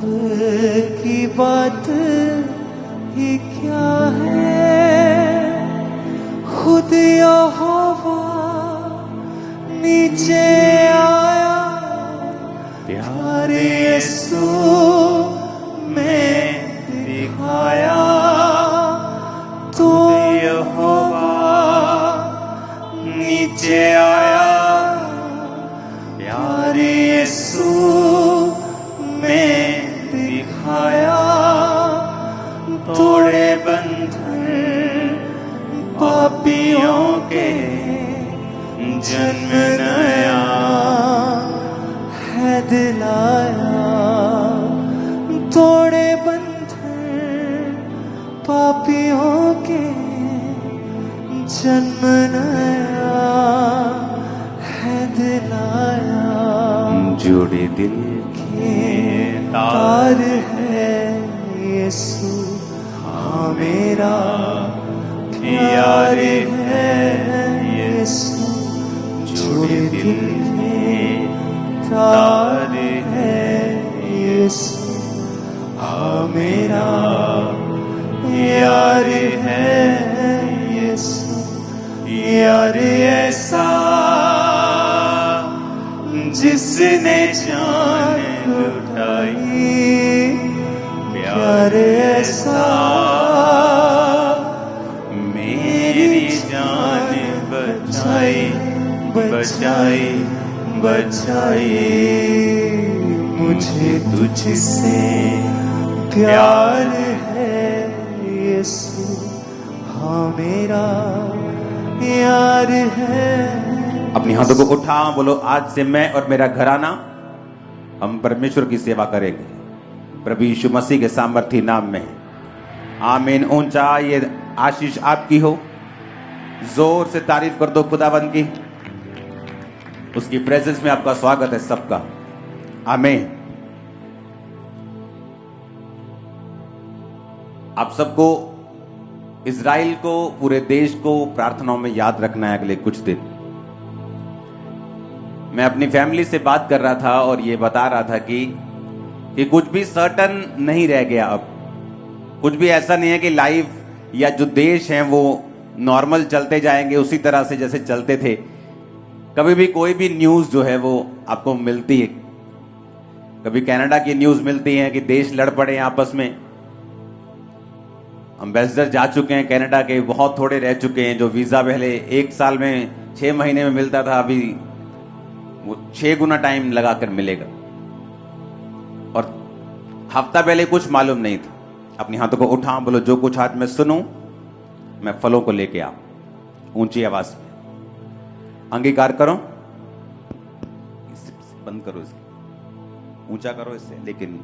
की बात ही क्या है, खुद यहोवा नीचे आया, प्यारे यीशु में दिखाया, तो यहोवा नीचे आया, प्यारे यीशु में दिखाया, तोड़े बंधन पापियों के, जन्म नया है दिलाया, तोड़े बंधन पापियों के, जन्म नया है दिलाया, जुड़े दिल के तार है यीशु, हाँ मेरा प्यार है यीशु, जुड़े दिल के तार है यीशु, हाँ मेरा यार है यीशु, यार ऐसा जिसने जान लुटाई, प्यार ऐसा मेरी जान बचाई, बचाई, बचाई, मुझे तुझसे प्यार है यीशु, हाँ मेरा यार है। अपनी हाथों को उठा, बोलो आज से मैं और मेरा घराना हम परमेश्वर की सेवा करेंगे, प्रभु यीशु मसीह के सामर्थी नाम में। आमीन। ऊंचा ये आशीष आपकी हो, जोर से तारीफ कर दो खुदावंद की। उसकी प्रेजेंस में आपका स्वागत है सबका। आमीन। आप सबको इज़राइल को, पूरे देश को प्रार्थनाओं में याद रखना है अगले कुछ दिन। मैं अपनी फैमिली से बात कर रहा था और ये बता रहा था कि कुछ भी सर्टन नहीं रह गया। अब कुछ भी ऐसा नहीं है कि लाइफ या जो देश हैं वो नॉर्मल चलते जाएंगे उसी तरह से जैसे चलते थे। कभी भी कोई भी न्यूज़ जो है वो आपको मिलती है। कभी कनाडा की न्यूज़ मिलती है कि देश लड़ पड़े आपस में। एम्बेसडर जा चुके हैं कनाडा के, बहुत थोड़े रह चुके हैं। जो वीज़ा पहले 1 साल में 6 महीने में मिलता था, अभी वो 6 गुना टाइम लगाकर मिलेगा। और हफ्ता पहले कुछ मालूम नहीं था। अपनी हाथों को उठा, बोलो जो कुछ आज मैं सुनूं मैं फलों को लेके आऊं। ऊंची आवाज में अंगीकार करो। बंद करो, इसको ऊंचा करो इससे, लेकिन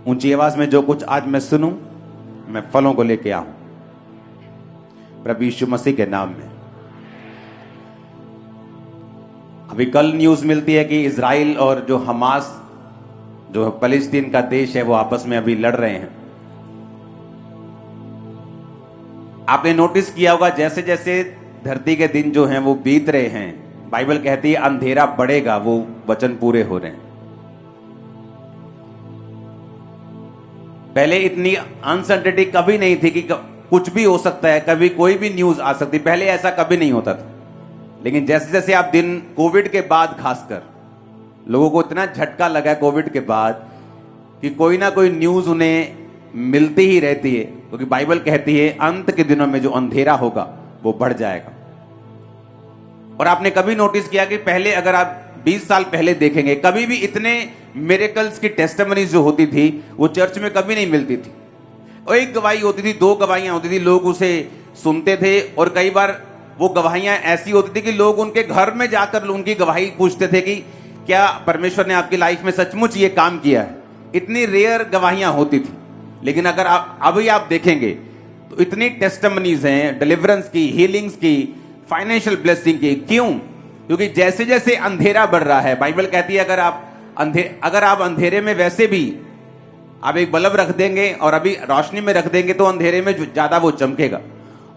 ऊंची आवाज में जो कुछ आज मैं सुनूं मैं फलों को लेके आऊं, प्रभु यीशु मसीह के नाम में। अभी कल न्यूज मिलती है कि इजराइल और जो हमास, जो फलस्तीन का देश है, वो आपस में अभी लड़ रहे हैं। आपने नोटिस किया होगा जैसे जैसे धरती के दिन जो हैं वो बीत रहे हैं, बाइबल कहती है अंधेरा बढ़ेगा। वो वचन पूरे हो रहे हैं। पहले इतनी अनसर्टेनिटी कभी नहीं थी कि कुछ भी हो सकता है, कभी कोई भी न्यूज आ सकती। पहले ऐसा कभी नहीं होता था। लेकिन जैसे जैसे आप दिन, कोविड के बाद खासकर लोगों को इतना झटका लगा कोविड के बाद कि कोई ना कोई न्यूज उन्हें मिलती ही रहती है, क्योंकि बाइबल कहती है अंत के दिनों में जो अंधेरा होगा वो बढ़ जाएगा। और आपने कभी नोटिस किया कि पहले अगर आप 20 साल पहले देखेंगे, कभी भी इतने मिरेकल्स की टेस्टिमनीज जो होती थी वो चर्च में कभी नहीं मिलती थी। और एक गवाही होती थी, 2 गवाहियां होती थी, लोग उसे सुनते थे। और कई बार वो गवाहियां ऐसी होती थी कि लोग उनके घर में जाकर उनकी गवाही पूछते थे कि क्या परमेश्वर ने आपकी लाइफ में सचमुच ये काम किया है। इतनी रेयर गवाहियां होती थी। लेकिन अगर आप अभी आप देखेंगे तो इतनी टेस्टिमनीज हैं, डिलीवरेंस की, हीलिंग्स की, फाइनेंशियल ब्लेसिंग की। क्यों? क्योंकि जैसे जैसे अंधेरा बढ़ रहा है, बाइबल कहती है अगर आप अंधेरे में वैसे भी आप एक बल्ब रख देंगे और अभी रोशनी में रख देंगे तो अंधेरे में ज्यादा वो चमकेगा।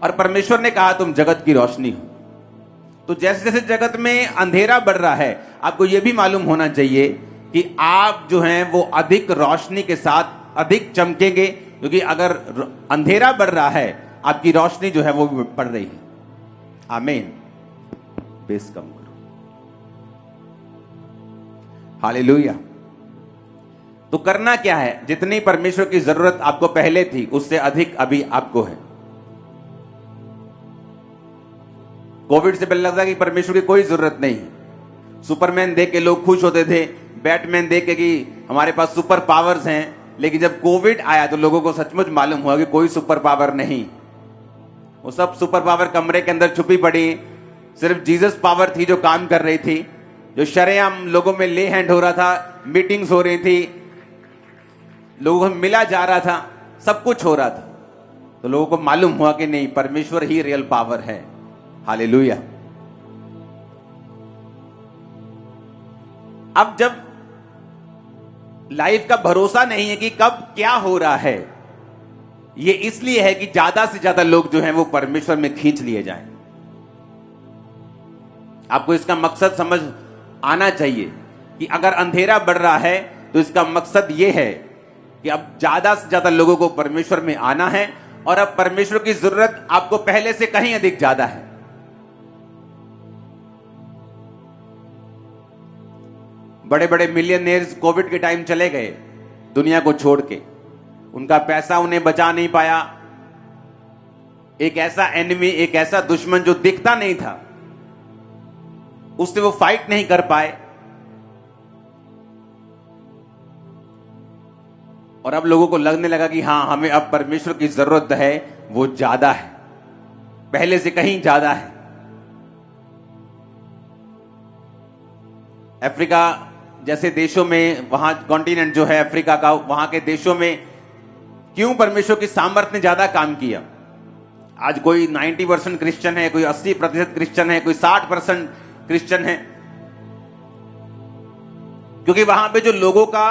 और परमेश्वर ने कहा तुम जगत की रोशनी हो। तो जैसे जैसे जगत में अंधेरा बढ़ रहा है, आपको यह भी मालूम होना चाहिए कि आप जो हैं वो अधिक रोशनी के साथ अधिक चमकेंगे, क्योंकि अगर अंधेरा बढ़ रहा है आपकी रोशनी जो है वो भी बढ़ रही है। आमीन। बेस कम करो। हालेलुया। तो करना क्या है? जितनी परमेश्वर की जरूरत आपको पहले थी उससे अधिक अभी आपको है। कोविड से पहले लगता कि परमेश्वर की कोई जरूरत नहीं है। सुपरमैन देख के लोग खुश होते थे, बैटमैन देख के कि हमारे पास सुपर पावर्स हैं। लेकिन जब कोविड आया तो लोगों को सचमुच मालूम हुआ कि कोई सुपर पावर नहीं, वो सब सुपर पावर कमरे के अंदर छुपी पड़ी। सिर्फ जीसस पावर थी जो काम कर रही थी, जो शरेआम लोगों में ले हैंड हो रहा था, मीटिंग्स हो रही थी, लोगों को मिला जा रहा था, सब कुछ हो रहा था। तो लोगों को मालूम हुआ कि नहीं, परमेश्वर ही रियल पावर है। हालेलुया। अब जब लाइफ का भरोसा नहीं है कि कब क्या हो रहा है, ये इसलिए है कि ज्यादा से ज्यादा लोग जो हैं वो परमेश्वर में खींच लिए जाएं। आपको इसका मकसद समझ आना चाहिए कि अगर अंधेरा बढ़ रहा है तो इसका मकसद यह है कि अब ज्यादा से ज्यादा लोगों को परमेश्वर में आना है, और अब परमेश्वर की जरूरत आपको पहले से कहीं अधिक ज्यादा है। बड़े बड़े मिलियनेयर्स कोविड के टाइम चले गए दुनिया को छोड़ के, उनका पैसा उन्हें बचा नहीं पाया। एक ऐसा एनिमी, एक ऐसा दुश्मन जो दिखता नहीं था, उससे वो फाइट नहीं कर पाए। और अब लोगों को लगने लगा कि हां, हमें अब परमेश्वर की जरूरत है, वो ज्यादा है, पहले से कहीं ज्यादा है। अफ्रीका जैसे देशों में, वहां कॉन्टिनेंट जो है अफ्रीका का, वहां के देशों में क्यों परमेश्वर की सामर्थ ने ज्यादा काम किया? आज कोई 90% क्रिश्चियन है, कोई 80% क्रिश्चियन है, कोई 60% क्रिश्चियन है, क्योंकि वहां पे जो लोगों का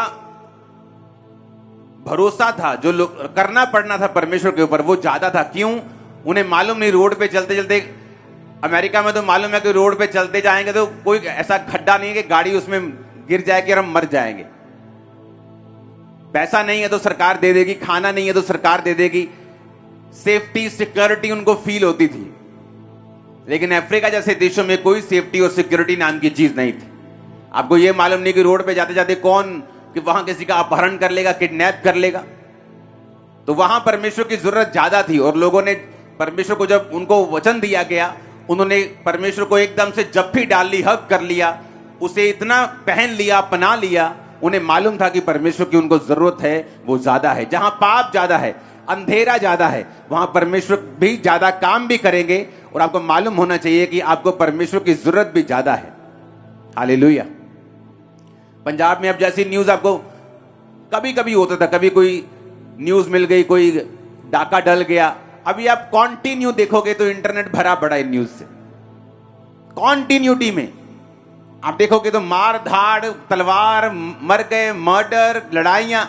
भरोसा था, जो लोग करना पड़ना था परमेश्वर के ऊपर, वो ज्यादा था। क्यों? उन्हें मालूम नहीं, रोड पे चलते चलते, अमेरिका में तो मालूम है कि रोड पे चलते जाएंगे तो कोई ऐसा खड्डा नहीं है कि गाड़ी उसमें गिर जाएगी और हम मर जाएंगे। पैसा नहीं है तो सरकार दे देगी, खाना नहीं है तो सरकार दे देगी, सेफ्टी सिक्योरिटी उनको फील होती थी। लेकिन अफ्रीका जैसे देशों में कोई सेफ्टी और सिक्योरिटी नाम की चीज नहीं थी। आपको यह मालूम नहीं कि रोड पे जाते जाते कौन कि वहां किसी का अपहरण कर लेगा, किडनैप कर लेगा। तो वहां परमेश्वर की जरूरत ज्यादा थी, और लोगों ने परमेश्वर को, जब उनको वचन दिया गया, उन्होंने परमेश्वर को एकदम से जप्फी डाल ली, हक कर लिया, उसे इतना पहन लिया, अपना लिया। उन्हें मालूम था कि परमेश्वर की उनको जरूरत है, वो ज्यादा है। जहां पाप ज्यादा है, अंधेरा ज्यादा है, वहां परमेश्वर भी ज्यादा काम भी करेंगे। और आपको मालूम होना चाहिए कि आपको परमेश्वर की जरूरत भी ज्यादा है। हालेलुया। पंजाब में अब जैसी न्यूज आपको कभी कभी होता था, कभी कोई न्यूज मिल गई, कोई डाका डल गया। अभी आप कॉन्टिन्यू देखोगे तो इंटरनेट भरा पड़ा है न्यूज से। कॉन्टिन्यूटी में आप देखोगे तो मार धाड़, तलवार, मर गए, मर्डर, लड़ाइयां,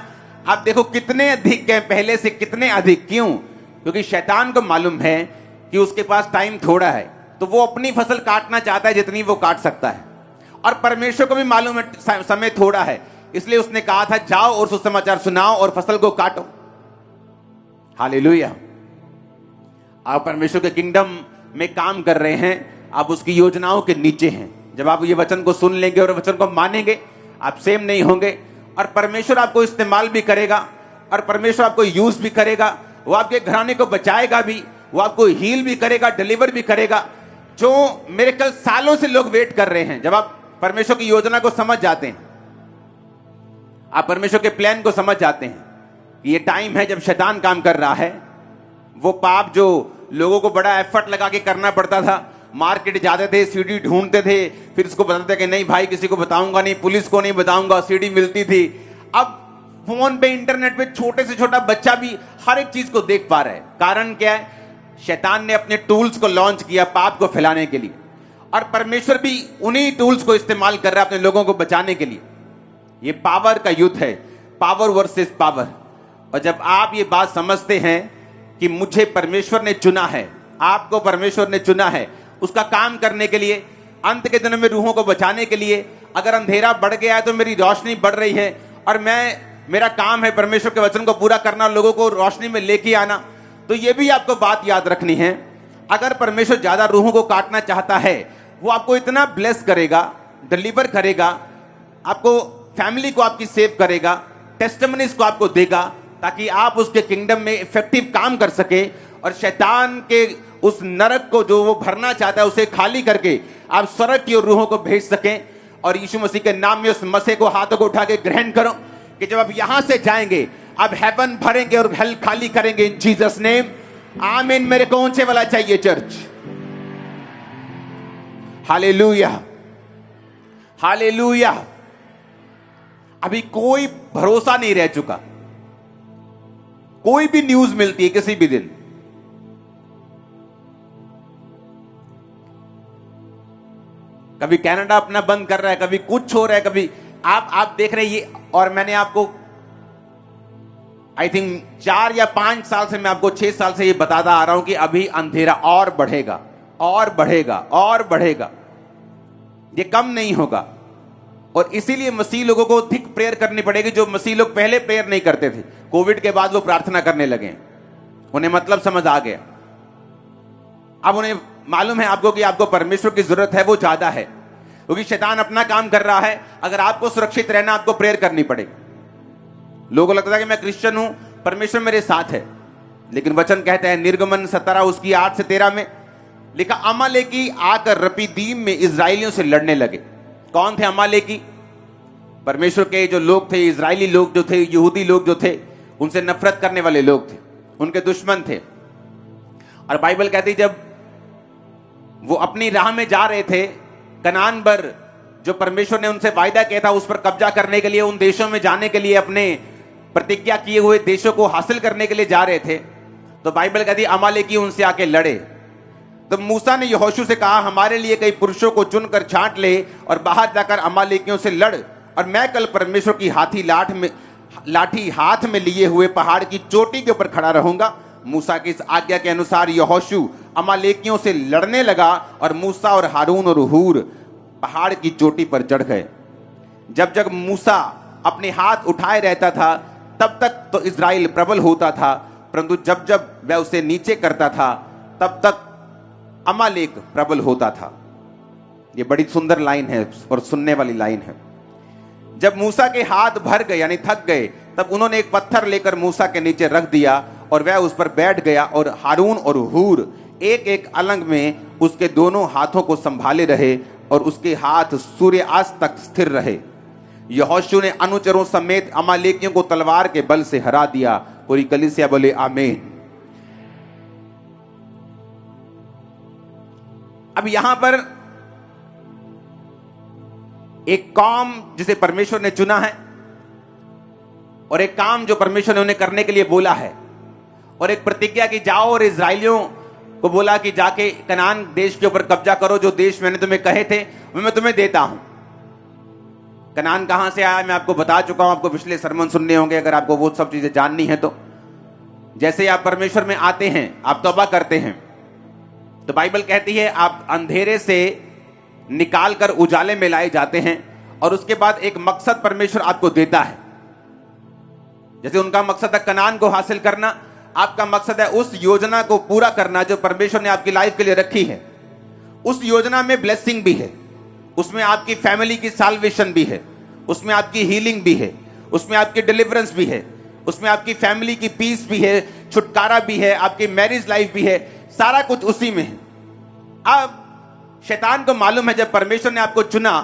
आप देखो कितने अधिक हैं, पहले से कितने अधिक। क्यों? क्योंकि शैतान को मालूम है कि उसके पास टाइम थोड़ा है, तो वो अपनी फसल काटना चाहता है जितनी वो काट सकता है। और परमेश्वर को भी मालूम है समय थोड़ा है, इसलिए उसने कहा था जाओ और सुसमाचार सुनाओ और फसल को काटो। हालेलुया। आप परमेश्वर के किंगडम में काम कर रहे हैं, आप उसकी योजनाओं के नीचे हैं। जब आप ये वचन को सुन लेंगे और वचन को मानेंगे, आप सेम नहीं होंगे, और परमेश्वर आपको इस्तेमाल भी करेगा, और परमेश्वर आपको यूज भी करेगा। वो आपके घराने को बचाएगा भी, वो आपको हील भी करेगा, डिलीवर भी करेगा। जो मेरे कल सालों से लोग वेट कर रहे हैं, जब आप परमेश्वर की योजना को समझ जाते हैं, आप परमेश्वर के प्लान को समझ जाते हैं, ये टाइम है जब शैतान काम कर रहा है। वो पाप जो लोगों को बड़ा एफर्ट लगा के करना पड़ता था, मार्केट जाते थे, सीडी ढूंढते थे, फिर इसको बताते कि नहीं भाई किसी को बताऊंगा नहीं, पुलिस को नहीं बताऊंगा, सीडी मिलती थी। अब फोन पे, इंटरनेट पे छोटे से छोटा बच्चा भी हर एक चीज को देख पा रहा है। कारण क्या है? शैतान ने अपने टूल्स को लॉन्च किया पाप को फैलाने के लिए, और परमेश्वर भी उन्हीं टूल्स को इस्तेमाल कर रहा है अपने लोगों को बचाने के लिए। ये पावर का युद्ध है, पावर वर्सेस पावर। और जब आप ये बात समझते हैं कि मुझे परमेश्वर ने चुना है, आपको परमेश्वर ने चुना है, उसका काम करने के लिए, अंत के दिनों में रूहों को बचाने के लिए। अगर अंधेरा बढ़ गया है तो मेरी रोशनी बढ़ रही है, और मेरा काम है परमेश्वर के वचन को पूरा करना, लोगों को रोशनी में लेके आना। तो ये भी आपको बात याद रखनी है, अगर परमेश्वर ज्यादा रूहों को काटना चाहता है, वो आपको इतना ब्लेस करेगा, डिलीवर करेगा, आपको फैमिली को आपकी सेव करेगा, टेस्टिमनीज को आपको देगा, ताकि आप उसके किंगडम में इफेक्टिव काम कर सके, और शैतान के उस नरक को जो वो भरना चाहता है उसे खाली करके आप स्वर्ग की ओर रूहों को भेज सकें। और यीशु मसीह के नाम में उस मसीह को हाथों को उठा के ग्रहण करो कि जब आप यहां से जाएंगे, आप हेवन भरेंगे और हेल खाली करेंगे इन जीसस नेम। आमीन। मेरे को ऊंचे वाला चाहिए चर्च। Hallelujah, hallelujah. अभी कोई भरोसा नहीं रह चुका, कोई भी न्यूज मिलती है किसी भी दिन, कभी कनाडा अपना बंद कर रहा है, कभी कुछ हो रहा है, कभी आप देख रहे हैं ये। और मैंने आपको आई थिंक 4 या 5 साल से, मैं आपको 6 साल से ये बताता आ रहा हूं कि अभी अंधेरा और बढ़ेगा और बढ़ेगा और बढ़ेगा, ये कम नहीं होगा। और इसीलिए मसीह लोगों को अधिक प्रेयर करनी पड़ेगी, जो मसीह लोग पहले प्रेयर नहीं करते थे, कोविड के बाद वो प्रार्थना करने लगे, उन्हें मतलब समझ आ गया। अब उन्हें मालूम है आपको कि आपको परमेश्वर की जरूरत है, वो ज्यादा है, क्योंकि शैतान अपना काम कर रहा है। अगर आपको सुरक्षित रहना, आपको प्रेयर करनी पड़ेगी। लोगों को लगता है कि मैं क्रिश्चियन हूं, परमेश्वर मेरे साथ है, लेकिन वचन कहते हैं निर्गमन 17 उसकी 8 से 13 में लिखा, अमालेकी आकर रपीदीम में इजराइलियों से लड़ने लगे। कौन थे अमालेकी? परमेश्वर के जो लोग थे, इजरायली लोग जो थे, यहूदी लोग जो थे, उनसे नफरत करने वाले लोग थे, उनके दुश्मन थे। और बाइबल कहती जब वो अपनी राह में जा रहे थे, कनान पर जो परमेश्वर ने उनसे वायदा किया था उस पर कब्जा करने के लिए, उन देशों में जाने के लिए, अपने प्रतिज्ञा किए हुए देशों को हासिल करने के लिए जा रहे थे, तो बाइबल कहती अमालेकी उनसे आके लड़े। तो मूसा ने यहोशू से कहा, हमारे लिए कई पुरुषों को चुनकर छांट ले और बाहर जाकर अमालेकियों से लड़, और मैं कल परमेश्वर की लाठी हाथ में लिए हुए पहाड़ की चोटी के ऊपर खड़ा रहूंगा। मूसा की इस आज्ञा के अनुसार यहोशू अमालेकियों से लड़ने लगा, और मूसा और हारून और हूर पहाड़ की चोटी पर चढ़ गए। जब जब मूसा अपने हाथ उठाए रहता था, तब तक तो इजराइल प्रबल होता था, परंतु जब जब वह उसे नीचे करता था, तब तक अमालेक प्रबल होता था। यह बड़ी सुंदर लाइन है और सुनने वाली लाइन है। जब मूसा के हाथ भर गए यानी थक गए, तब उन्होंने एक पत्थर लेकर मूसा के नीचे रख दिया, और वह उस पर बैठ गया, और हारून और हूर एक एक अलंग में उसके दोनों हाथों को संभाले रहे, और उसके हाथ सूर्यास्त तक स्थिर रहे। यहोशू ने अनुचरों समेत अमालेकियों को तलवार के बल से हरा दिया। पूरी कलीसिया बोले आमीन। अब यहां पर एक काम जिसे परमेश्वर ने चुना है, और एक काम जो परमेश्वर ने उन्हें करने के लिए बोला है, और एक प्रतिज्ञा की जाओ और इजराइलियों को बोला कि जाके कनान देश के ऊपर कब्जा करो, जो देश मैंने तुम्हें कहे थे वो मैं तुम्हें देता हूं। कनान कहां से आया मैं आपको बता चुका हूं, आपको पिछले सरमन सुनने होंगे अगर आपको वो सब चीजें जाननी है तो। जैसे आप परमेश्वर में आते हैं, आप तौबा करते हैं, तो बाइबल कहती है आप अंधेरे से निकाल कर उजाले में लाए जाते हैं, और उसके बाद एक मकसद परमेश्वर आपको देता है। जैसे उनका मकसद है कनान को हासिल करना, आपका मकसद है उस योजना को पूरा करना जो परमेश्वर ने आपकी लाइफ के लिए रखी है। उस योजना में ब्लेसिंग भी है, उसमें आपकी फैमिली की साल्वेशन भी है, उसमें आपकी हीलिंग भी है, उसमें आपकी डिलीवरेंस भी है, उसमें आपकी फैमिली की पीस भी है, छुटकारा भी है, आपकी मैरिज लाइफ भी है, सारा कुछ उसी में है। अब शैतान को मालूम है, जब परमेश्वर ने आपको चुना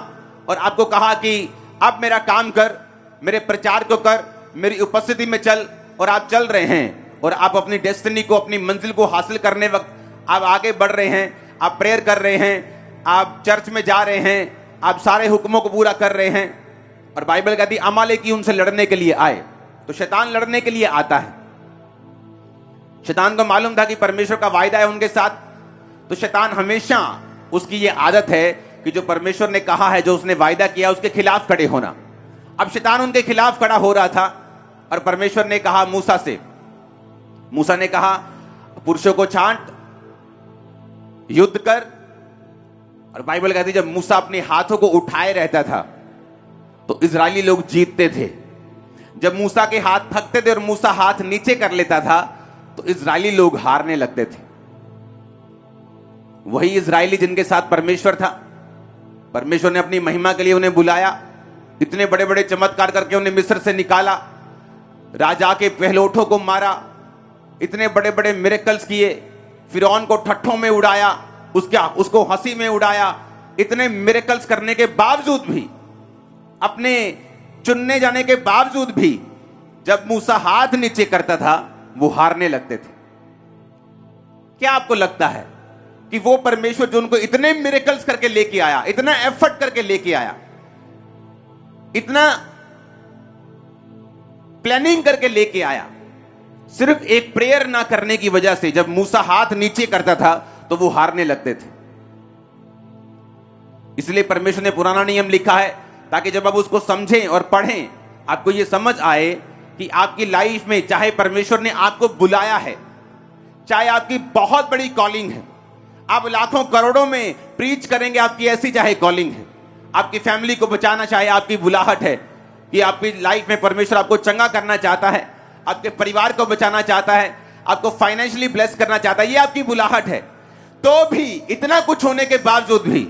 और आपको कहा कि अब मेरा काम कर, मेरे प्रचार को कर, मेरी उपस्थिति में चल, और आप चल रहे हैं, और आप अपनी डेस्टिनी को, अपनी मंजिल को हासिल करने वक्त आप आगे बढ़ रहे हैं, आप प्रेयर कर रहे हैं, आप चर्च में जा रहे हैं, आप सारे हुक्मों को पूरा कर रहे हैं, और बाइबल कहती है अमालेकी उनसे लड़ने के लिए आए। तो शैतान लड़ने के लिए आता है। शैतान को मालूम था कि परमेश्वर का वायदा है उनके साथ, तो शैतान हमेशा, उसकी ये आदत है कि जो परमेश्वर ने कहा है, जो उसने वायदा किया, उसके खिलाफ खड़े होना। अब शैतान उनके खिलाफ खड़ा हो रहा था, और परमेश्वर ने कहा मूसा से, मूसा ने कहा पुरुषों को छांट, युद्ध कर, और बाइबल कहती है जब मूसा अपने हाथों को उठाए रहता था तो इजरायली लोग जीतते थे। जब मूसा के हाथ थकते थे और मूसा हाथ नीचे कर लेता था तो इजरायली लोग हारने लगते थे। वही इजरायली जिनके साथ परमेश्वर था, परमेश्वर ने अपनी महिमा के लिए उन्हें बुलाया, इतने बड़े बड़े चमत्कार करके उन्हें मिस्र से निकाला, राजा के पहलौठों को मारा, इतने बड़े बड़े मिरेकल्स किए, फिरौन को ठट्ठों में उड़ाया, उसको हंसी में उड़ाया। इतने मिरेकल्स करने के बावजूद भी, अपने चुनने जाने के बावजूद भी, जब मूसा हाथ नीचे करता था वो हारने लगते थे। क्या आपको लगता है कि वो परमेश्वर जो उनको इतने मिरेकल्स करके लेके आया, इतना एफर्ट करके लेके आया, इतना प्लानिंग करके लेके आया, सिर्फ एक प्रेयर ना करने की वजह से जब मूसा हाथ नीचे करता था तो वो हारने लगते थे? इसलिए परमेश्वर ने पुराना नियम लिखा है ताकि जब आप उसको समझें और पढ़ें आपको यह समझ आए कि आपकी लाइफ में चाहे परमेश्वर ने आपको बुलाया है, चाहे आपकी बहुत बड़ी कॉलिंग है, आप लाखों करोड़ों में प्रीच करेंगे, आपकी ऐसी चाहे कॉलिंग है, आपकी फैमिली को बचाना चाहे आपकी बुलाहट है, कि आपकी लाइफ में परमेश्वर आपको चंगा करना चाहता है, आपके परिवार को बचाना चाहता है, आपको फाइनेंशियली ब्लेस करना चाहता है, ये आपकी बुलाहट है, तो भी इतना कुछ होने के बावजूद भी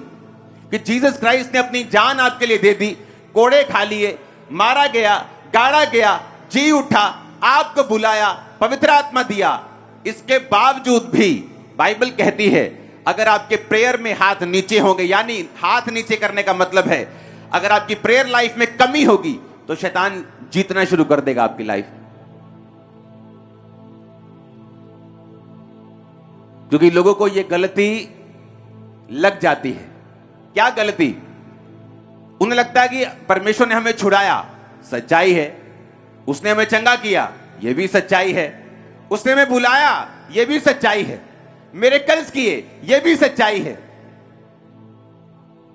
कि जीसस क्राइस्ट ने अपनी जान आपके लिए दे दी, कोड़े खा लिए, मारा गया, गाड़ा गया, जी उठा, आपको बुलाया, पवित्र आत्मा दिया, इसके बावजूद भी बाइबल कहती है अगर आपके प्रेयर में हाथ नीचे होंगे, यानी हाथ नीचे करने का मतलब है अगर आपकी प्रेयर लाइफ में कमी होगी तो शैतान जीतना शुरू कर देगा आपकी लाइफ। क्योंकि लोगों को यह गलती लग जाती है। क्या गलती? उन्हें लगता है कि परमेश्वर ने हमें छुड़ाया, सच्चाई है, उसने हमें चंगा किया, यह भी सच्चाई है, उसने हमें बुलाया, यह भी सच्चाई है, मिरेकल्स किए, यह भी सच्चाई है,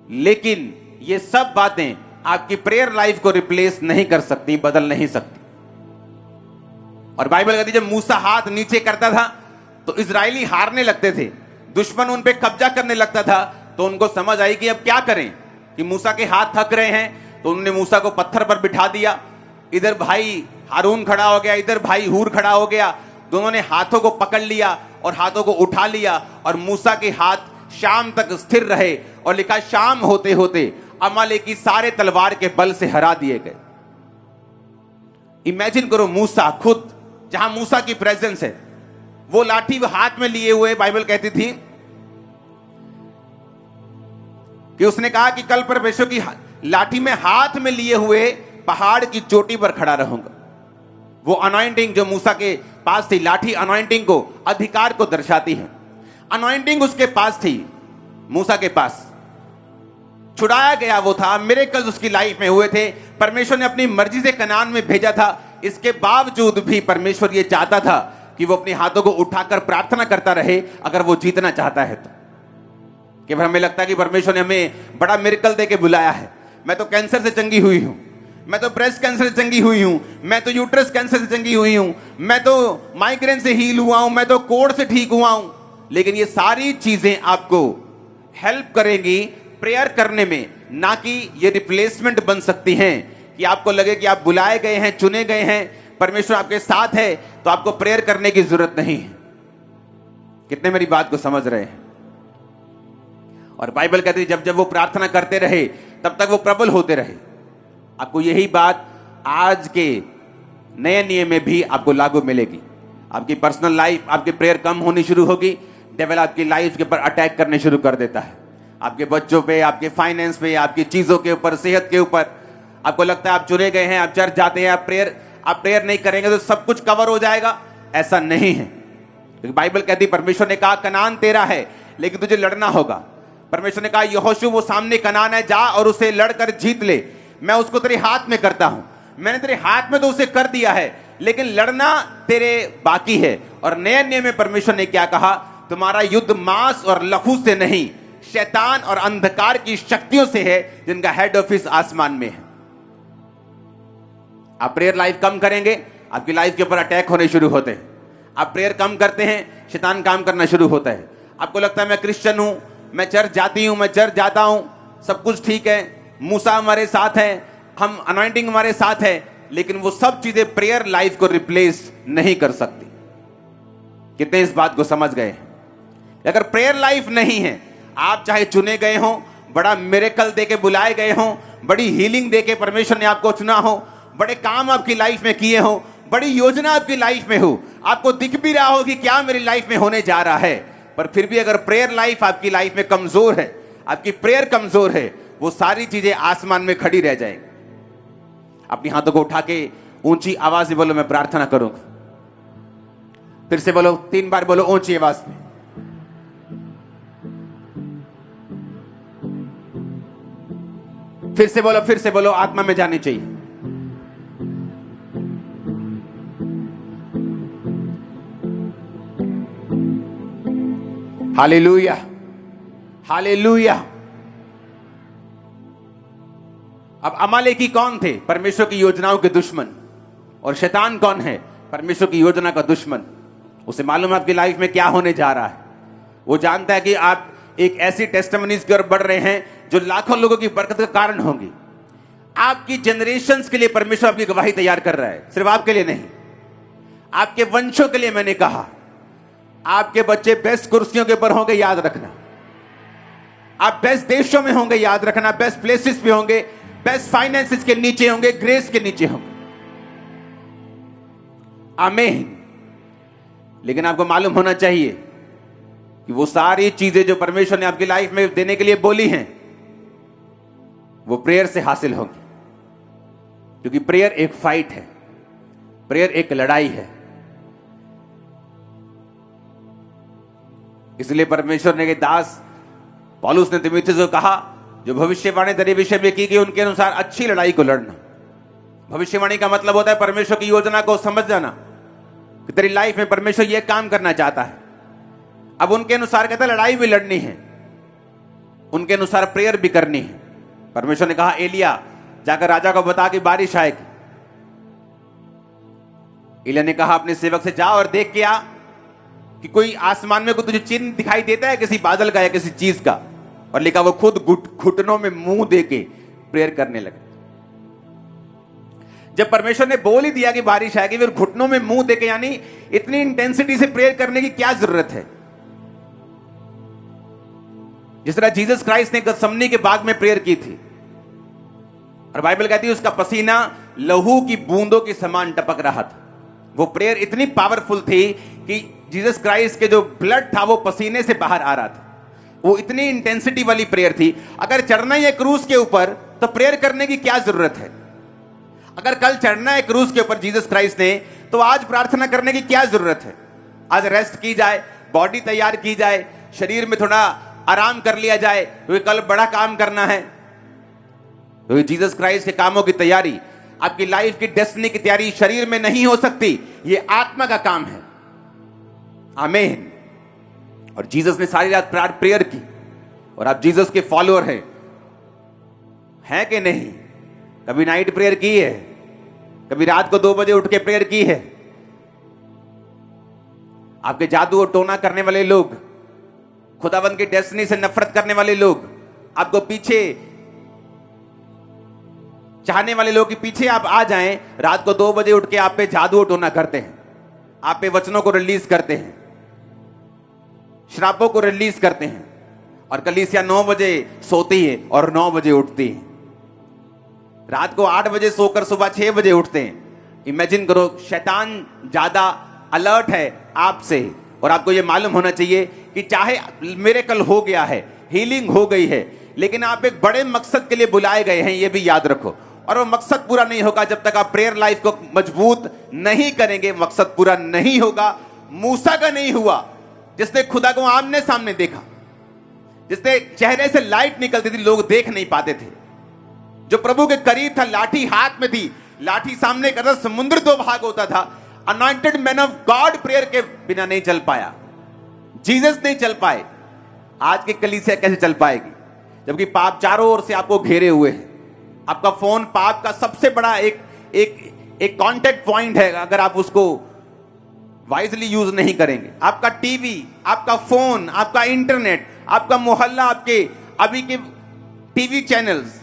लेकिन ये सब बातें आपकी प्रेयर लाइफ को रिप्लेस नहीं कर सकती, बदल नहीं सकती। और बाइबल कहती है जब मूसा हाथ नीचे करता था तो इजरायली हारने लगते थे, दुश्मन उन पे कब्जा करने लगता था, तो उनको समझ आई कि अब क्या करें, कि मूसा के हाथ थक रहे हैं, तो उन्होंने मूसा को पत्थर पर बिठा दिया, इधर भाई हारून खड़ा हो गया, इधर भाई हूर खड़ा हो गया, दोनों ने हाथों को पकड़ लिया और हाथों को उठा लिया और मूसा के हाथ शाम तक स्थिर रहे, और लिखा शाम होते होते अमालेकी सारे तलवार के बल से हरा दिए गए। इमेजिन करो, मूसा खुद, जहां मूसा की प्रेजेंस है, वो लाठी वो हाथ में लिए हुए, बाइबल कहती थी कि उसने कहा कि कल परमेश्वर की लाठी में हाथ में लिए हुए पहाड़ की चोटी पर खड़ा रहूंगा। वो अनॉइंटिंग जो मूसा के पास थी, लाठी अनॉइंटिंग को, अधिकार को दर्शाती है। अनॉइंटिंग उसके पास थी, मूसा के पास छुड़ाया गया वो था, मिरेकल्स उसकी लाइफ में हुए थे, परमेश्वर ने अपनी मर्जी से कनान में भेजा था। इसके बावजूद भी परमेश्वर ये चाहता था कि वो अपने हाथों को उठाकर प्रार्थना करता रहे अगर वो जीतना चाहता है तो। कि हमें लगता है कि परमेश्वर ने हमें बड़ा मिरेकल देके बुलाया है, मैं तो कैंसर से चंगी हुई हूं, मैं तो ब्रेस्ट कैंसर से चंगी हुई हूं, मैं तो यूट्रस कैंसर से चंगी हुई हूं, मैं तो माइग्रेन से हील हुआ हूं, मैं तो कोढ़ से ठीक हुआ हूं। लेकिन ये सारी चीजें आपको हेल्प करेंगी प्रेयर करने में, ना कि ये रिप्लेसमेंट बन सकती हैं कि आपको लगे कि आप बुलाए गए हैं, चुने गए हैं, परमेश्वर आपके साथ है तो आपको प्रेयर करने की जरूरत नहीं है। कितने मेरी बात को समझ रहे हैं? और बाइबल कहती है जब जब वो प्रार्थना करते रहे तब तक वो प्रबल होते रहे। आपको यही बात आज के नए नियम में भी आपको लागू मिलेगी। आपकी पर्सनल लाइफ, आपकी प्रेयर कम होनी शुरू होगी, डेविल आपकी लाइफ के ऊपर अटैक करने शुरू कर देता है, आपके बच्चों पे, आपके फाइनेंस पे, आपकी चीजों के ऊपर, सेहत के ऊपर। आपको लगता है आप चुने गए हैं, आप चर्च जाते हैं, आप प्रेयर नहीं करेंगे तो सब कुछ कवर हो जाएगा। ऐसा नहीं है, क्योंकि बाइबल कहती, परमेश्वर ने कहा कनान तेरा है लेकिन तुझे लड़ना होगा। परमेश्वर ने कहा यहोशू वो सामने कनान है, जा और उसे लड़कर जीत ले, मैं उसको तेरे हाथ में करता हूं। मैंने तेरे हाथ में तो उसे कर दिया है, लेकिन लड़ना तेरे बाकी है। और नए नियम में परमेश्वर ने क्या कहा, तुम्हारा युद्ध मांस और लहू से नहीं, शैतान और अंधकार की शक्तियों से है जिनका हेड ऑफिस आसमान में है। आप प्रेयर लाइफ कम करेंगे, आपकी लाइफ के ऊपर अटैक होने शुरू होते हैं। आप प्रेयर कम करते हैं, शैतान काम करना शुरू होता है। आपको लगता है मैं क्रिश्चियन हूं, मैं चर्च जाती हूं, मैं चर्च जाता हूं, सब कुछ ठीक है, मूसा हमारे साथ है, हम अनॉइंटिंग हमारे साथ है, लेकिन वो सब चीजें प्रेयर लाइफ को रिप्लेस नहीं कर सकती। कितने इस बात को समझ गए? अगर प्रेयर लाइफ नहीं है, आप चाहे चुने गए हो, बड़ा मिरेकल देके बुलाए गए हो, बड़ी हीलिंग देके परमेश्वर ने आपको चुना हो, बड़े काम आपकी लाइफ में किए हो, बड़ी योजना आपकी लाइफ में हो, आपको दिख भी रहा हो कि क्या मेरी लाइफ में होने जा रहा है, पर फिर भी अगर प्रेयर लाइफ आपकी लाइफ में कमजोर है, आपकी प्रेयर कमजोर है, वो सारी चीजें आसमान में खड़ी रह जाएंगी। अपनी हाथों को उठा के ऊंची आवाज में बोलो, मैं प्रार्थना करूंगा। फिर से बोलो, 3 बार बोलो ऊंची आवाज में। फिर से बोलो, आत्मा में जानी चाहिए। Hallelujah, hallelujah. अब अमालेकी कौन थे? परमेश्वर की योजनाओं के दुश्मन। और शैतान कौन है? परमेश्वर की योजना का दुश्मन। उसे मालूम है आपकी लाइफ में क्या होने जा रहा है। वो जानता है कि आप एक ऐसी टेस्टिमनीज की ओर बढ़ रहे हैं जो लाखों लोगों की बरकत का कारण होंगी। आपकी जनरेशंस के लिए परमेश्वर आपकी गवाही तैयार कर रहा है, सिर्फ आपके लिए नहीं, आपके वंशों के लिए। मैंने कहा आपके बच्चे बेस्ट कुर्सियों के ऊपर होंगे, याद रखना। आप बेस्ट देशों में होंगे, याद रखना। बेस्ट प्लेसेस पे होंगे, बेस्ट फाइनेंसेस के नीचे होंगे, ग्रेस के नीचे होंगे। आमीन। लेकिन आपको मालूम होना चाहिए कि वो सारी चीजें जो परमेश्वर ने आपकी लाइफ में देने के लिए बोली हैं, वो प्रेयर से हासिल होंगी। क्योंकि प्रेयर एक फाइट है, प्रेयर एक लड़ाई है। इसलिए परमेश्वर ने के दास पौलुस ने तीमुथियुस को कहा, जो भविष्यवाणी तेरे विषय में की गई उनके अनुसार अच्छी लड़ाई को लड़ना। भविष्यवाणी का मतलब होता है परमेश्वर की योजना को समझ जाना कि तेरी लाइफ में परमेश्वर यह काम करना चाहता है। अब उनके अनुसार कहता है लड़ाई भी लड़नी है, उनके अनुसार प्रेयर भी करनी है। परमेश्वर ने कहा, एलिया जाकर राजा को बता कि बारिश आएगी। एलिया ने कहा अपने सेवक से, जा और देख के आ कि कोई आसमान में कोई तुझे चिन्ह दिखाई देता है किसी बादल का या किसी चीज का। और लिखा वो खुद घुटनों में मुंह देके प्रेयर करने लगे। जब परमेश्वर ने बोल ही दिया कि बारिश आएगी, फिर घुटनों में मुंह देके, यानी इतनी इंटेंसिटी से प्रेयर करने की क्या जरूरत है? जिस तरह जीसस क्राइस्ट ने गethsemane के बाग में प्रेयर की थी, और बाइबल कहती है उसका पसीना लहू की बूंदों के समान टपक रहा था। वो प्रेयर इतनी पावरफुल थी कि जीसस क्राइस्ट के जो ब्लड था वो पसीने से बाहर आ रहा था। वो इतनी इंटेंसिटी वाली प्रेयर थी। अगर चढ़ना ही है क्रूस के ऊपर तो प्रेयर करने की क्या जरूरत है? अगर कल चढ़ना है क्रूस के ऊपर जीसस क्राइस्ट ने, तो आज प्रार्थना करने की क्या जरूरत है? आज रेस्ट की जाए, बॉडी तैयार की जाए, शरीर में थोड़ा आराम कर लिया जाए, क्योंकि कल बड़ा काम करना है। क्योंकि जीसस क्राइस्ट के कामों की तैयारी, आपकी लाइफ की डेस्टिनी की तैयारी शरीर में नहीं हो सकती, ये आत्मा का काम है। आमीन। और जीसस ने सारी रात प्रेयर की, और आप जीसस के फॉलोअर हैं कि नहीं? कभी नाइट प्रेयर की है? कभी रात को 2 बजे उठ के प्रेयर की है? आपके जादू और टोना करने वाले लोग, खुदावंद की डेस्टिनी से नफरत करने वाले लोग, आपको पीछे चाहने वाले लोग के पीछे आप आ जाएं, रात को 2 बजे उठ के आप पे जादू और टोना करते हैं, आप पे वचनों को रिलीज करते हैं, श्रापों को रिलीज करते हैं, और कलीसिया 9 बजे सोती है और 9 बजे उठती है। रात को 8 बजे सोकर सुबह 6 बजे उठते हैं। इमेजिन करो, शैतान ज्यादा अलर्ट है आपसे। और आपको यह मालूम होना चाहिए कि चाहे मिरेकल हो गया है, हीलिंग हो गई है, लेकिन आप एक बड़े मकसद के लिए बुलाए गए हैं, यह भी याद रखो। और वो मकसद पूरा नहीं होगा जब तक आप प्रेयर लाइफ को मजबूत नहीं करेंगे। मकसद पूरा नहीं होगा। मूसा का नहीं हुआ, जिसने खुदा को आमने सामने देखा, जिसने चेहरे से लाइट निकलती थी, लोग देख नहीं पाते थे, जो प्रभु के करीब था, लाठी हाथ में थी, लाठी सामने करता, समुद्र 2 भाग होता था। Anointed man of God prayer के बिना नहीं चल पाया। जीसस नहीं चल पाए। आज की कलीसिया कैसे चल पाएगी जबकि पाप चारों ओर से आपको घेरे हुए है? आपका फोन पाप का सबसे बड़ा एक कांटेक्ट पॉइंट है, अगर आप उसको वाइजली यूज नहीं करेंगे। आपका टीवी, आपका फोन, आपका इंटरनेट, आपका मोहल्ला, आपके अभी के टीवी चैनल्स,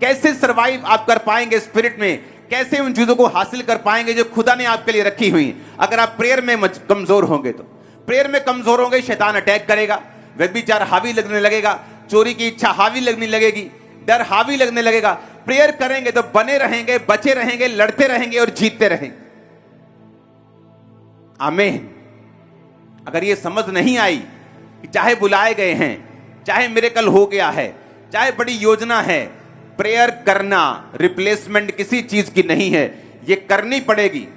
कैसे सरवाइव आप कर पाएंगे स्पिरिट में, कैसे उन चीजों को हासिल कर पाएंगे जो खुदा ने आपके लिए रखी हुई। अगर आप प्रेयर में कमजोर होंगे तो प्रेयर में कमजोर होंगे, शैतान अटैक करेगा, व्यभिचार हावी लगने लगेगा, चोरी की इच्छा हावी लगने लगेगी, डर हावी लगने लगेगा। प्रेयर करेंगे तो बने रहेंगे, बचे रहेंगे, लड़ते रहेंगे और जीतते रहेंगे। आमीन। अगर ये समझ नहीं आई कि चाहे बुलाए गए हैं, चाहे मिरेकल हो गया है, चाहे बड़ी योजना है, प्रेयर करना रिप्लेसमेंट किसी चीज की नहीं है, ये करनी पड़ेगी।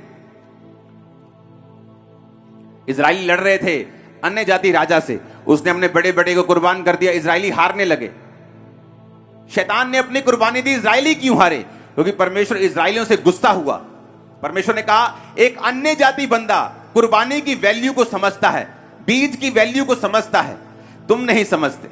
इजराइली लड़ रहे थे अन्य जाति राजा से, उसने अपने बड़े बड़े को कुर्बान कर दिया, इजराइली हारने लगे। शैतान ने अपनी कुर्बानी दी, इजराइली क्यों हारे? क्योंकि परमेश्वर इजराइलियों से गुस्सा हुआ। परमेश्वर ने कहा एक अन्य जाति बंदा कुर्बानी की वैल्यू को समझता है, बीज की वैल्यू को समझता है, तुम नहीं समझते।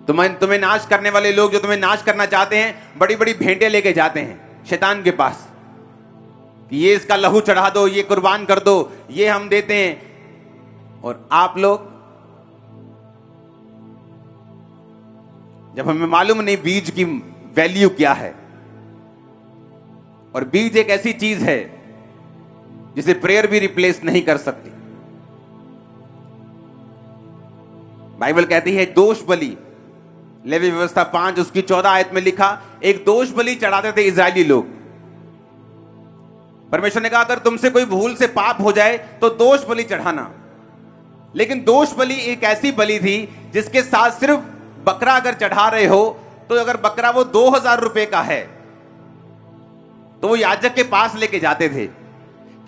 तुम्हें नाश करने वाले लोग जो तुम्हें नाश करना चाहते हैं, बड़ी बड़ी भेंटें लेके जाते हैं शैतान के पास कि ये इसका लहू चढ़ा दो, ये कुर्बान कर दो, ये हम देते हैं। और आप लोग, जब हमें मालूम नहीं बीज की वैल्यू क्या है, और बीज एक ऐसी चीज है जिसे प्रेयर भी रिप्लेस नहीं कर सकती। बाइबल कहती है दोष बलि, लेवी व्यवस्था 5 उसकी 14 आयत में लिखा, एक दोष बलि चढ़ाते थे इजरायली लोग। परमेश्वर ने कहा अगर तुमसे कोई भूल से पाप हो जाए तो दोष बलि चढ़ाना। लेकिन दोष बलि एक ऐसी बलि थी जिसके साथ सिर्फ बकरा अगर चढ़ा रहे हो, तो अगर बकरा वो 2000 रुपए का है तो वो याजक के पास लेके जाते थे